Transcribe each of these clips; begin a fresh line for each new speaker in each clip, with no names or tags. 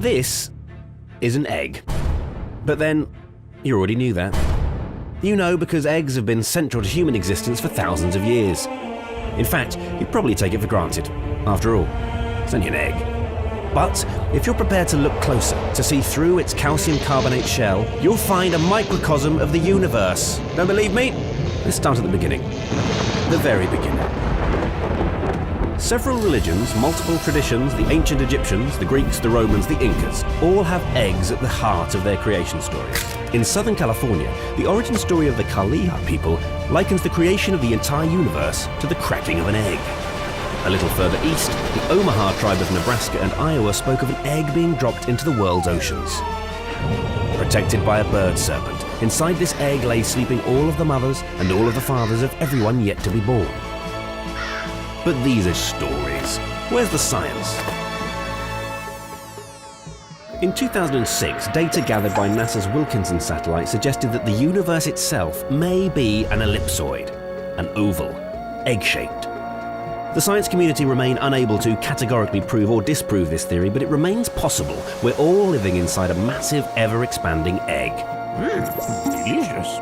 This is an egg. But then, you already knew that. You know because eggs have been central to human existence for thousands of years. In fact, you'd probably take it for granted. After all, it's only an egg. But if you're prepared to look closer, to see through its calcium carbonate shell, you'll find a microcosm of the universe. Don't believe me? Let's start at the beginning. The very beginning. Several religions, multiple traditions, the ancient Egyptians, the Greeks, the Romans, the Incas, all have eggs at the heart of their creation stories. In Southern California, the origin story of the Kaliha people likens the creation of the entire universe to the cracking of an egg. A little further east, the Omaha tribe of Nebraska and Iowa spoke of an egg being dropped into the world's oceans. Protected by a bird serpent, inside this egg lay sleeping all of the mothers and all of the fathers of everyone yet to be born. But these are stories. Where's the science? In 2006, data gathered by NASA's Wilkinson satellite suggested that the universe itself may be an ellipsoid, an oval, egg-shaped. The science community remain unable to categorically prove or disprove this theory, but it remains possible we're all living inside a massive, ever-expanding egg. Delicious.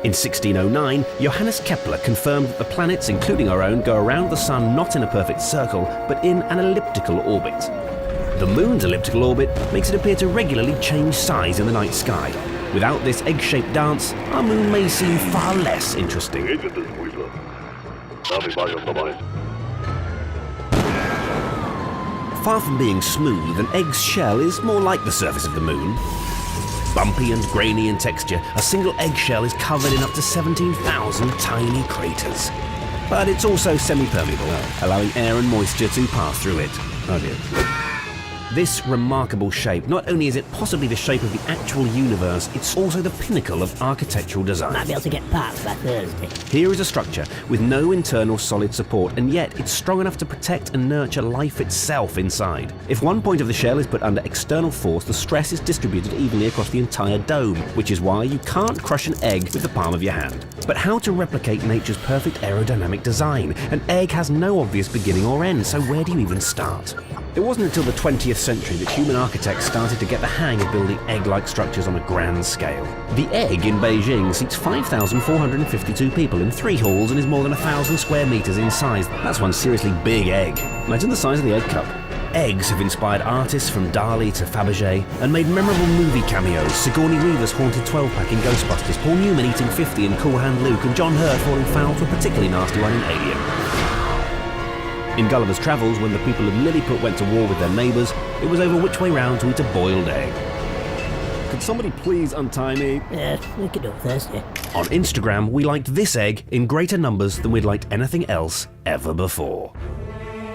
In 1609, Johannes Kepler confirmed that the planets, including our own, go around the Sun not in a perfect circle, but in an elliptical orbit. The Moon's elliptical orbit makes it appear to regularly change size in the night sky. Without this egg-shaped dance, our Moon may seem far less interesting. Far from being smooth, an egg's shell is more like the surface of the Moon. Bumpy and grainy in texture, a single eggshell is covered in up to 17,000 tiny craters. But it's also semi-permeable, allowing air and moisture to pass through it. Oh dear. This remarkable shape, not only is it possibly the shape of the actual universe, it's also the pinnacle of architectural design.
Might be able to get parts by Thursday.
Here is a structure with no internal solid support, and yet it's strong enough to protect and nurture life itself inside. If one point of the shell is put under external force, the stress is distributed evenly across the entire dome, which is why you can't crush an egg with the palm of your hand. But how to replicate nature's perfect aerodynamic design? An egg has no obvious beginning or end, so where do you even start? It wasn't until the 20th century that human architects started to get the hang of building egg-like structures on a grand scale. The Egg in Beijing seats 5,452 people in 3 halls and is more than 1,000 square meters in size. That's one seriously big egg. Imagine the size of the egg cup. Eggs have inspired artists from Dali to Fabergé and made memorable movie cameos. Sigourney Weaver's haunted 12-pack in Ghostbusters, Paul Newman eating 50 in Cool Hand Luke, and John Hurt falling foul to a particularly nasty one in Alien. In Gulliver's Travels, when the people of Lilliput went to war with their neighbours, it was over which way round to eat a boiled egg. Could somebody please untie me?
Yeah, we could do it Thursday.
On Instagram, we liked this egg in greater numbers than we'd liked anything else ever before.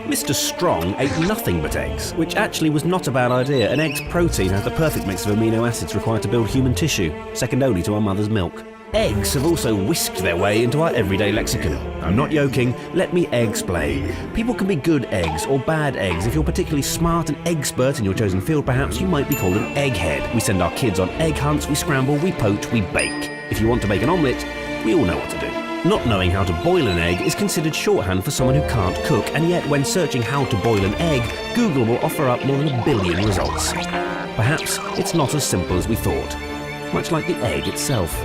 Mr. Strong ate nothing but eggs, which actually was not a bad idea. An egg's protein has the perfect mix of amino acids required to build human tissue, second only to our mother's milk. Eggs have also whisked their way into our everyday lexicon. I'm not joking, let me explain. People can be good eggs or bad eggs. If you're particularly smart and expert in your chosen field, perhaps you might be called an egghead. We send our kids on egg hunts, we scramble, we poach, we bake. If you want to make an omelette, we all know what to do. Not knowing how to boil an egg is considered shorthand for someone who can't cook, and yet when searching how to boil an egg, Google will offer up more than 1 billion results. Perhaps it's not as simple as we thought, much like the egg itself.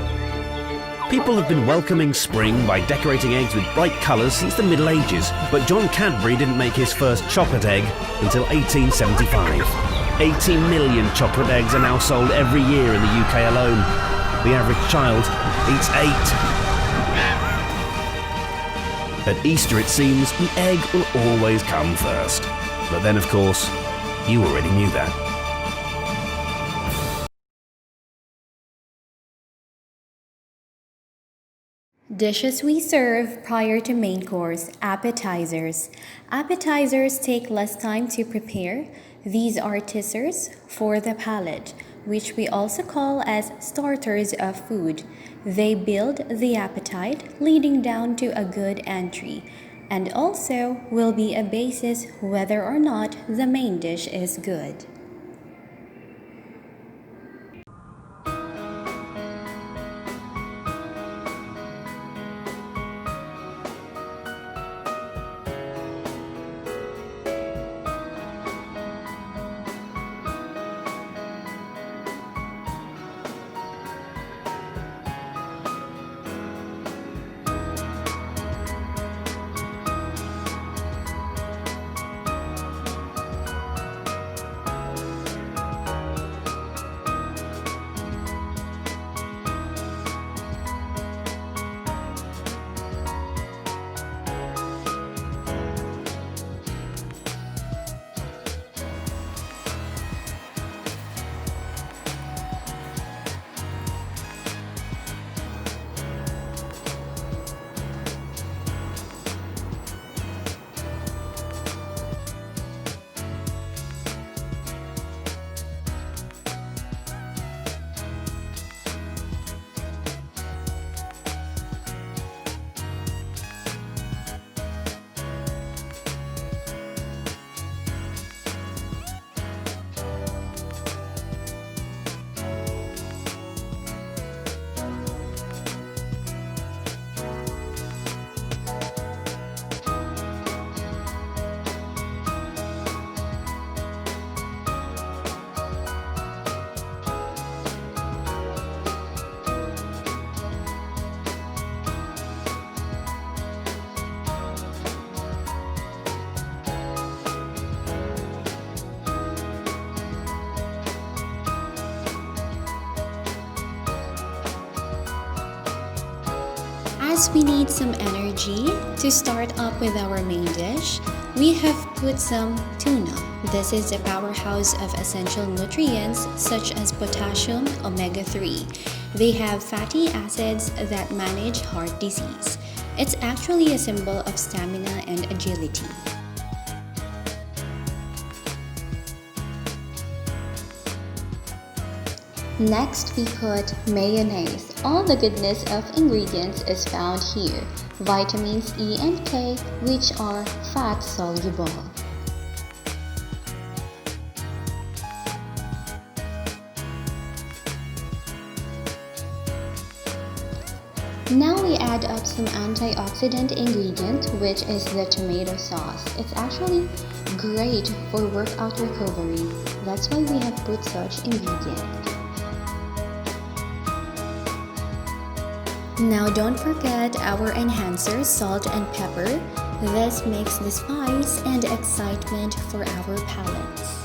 People have been welcoming spring by decorating eggs with bright colours since the Middle Ages, but John Cadbury didn't make his first chocolate egg until 1875. 18 million chocolate eggs are now sold every year in the UK alone. The average child eats 8. At Easter, it seems, the egg will always come first. But then, of course, you already knew that.
Dishes we serve prior to main course, appetizers. Appetizers take less time to prepare. These are teasers for the palate, which we also call as starters of food. They build the appetite, leading down to a good entry, and also will be a basis whether or not the main dish is good. As we need some energy to start up with our main dish, we have put some tuna. This is a powerhouse of essential nutrients such as potassium, omega-3. They have fatty acids that manage heart disease. It's actually a symbol of stamina and agility. Next, we put mayonnaise. All the goodness of ingredients is found here. Vitamins E and K, which are fat soluble. Now we add up some antioxidant ingredient, which is the tomato sauce. It's actually great for workout recovery. That's why we have put such ingredient. Now don't forget our enhancers, salt and pepper. This makes the spice and excitement for our palates.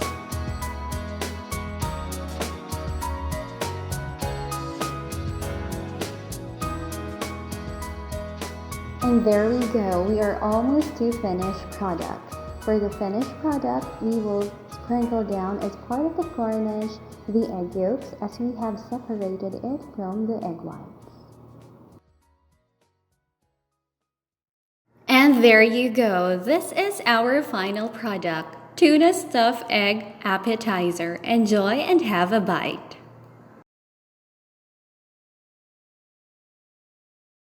And there we go, we are almost to finished product. For the finished product, we will sprinkle down as part of the garnish the egg yolks as we have separated it from the egg whites. And there you go, this is our final product, tuna stuffed egg appetizer. Enjoy and have a bite.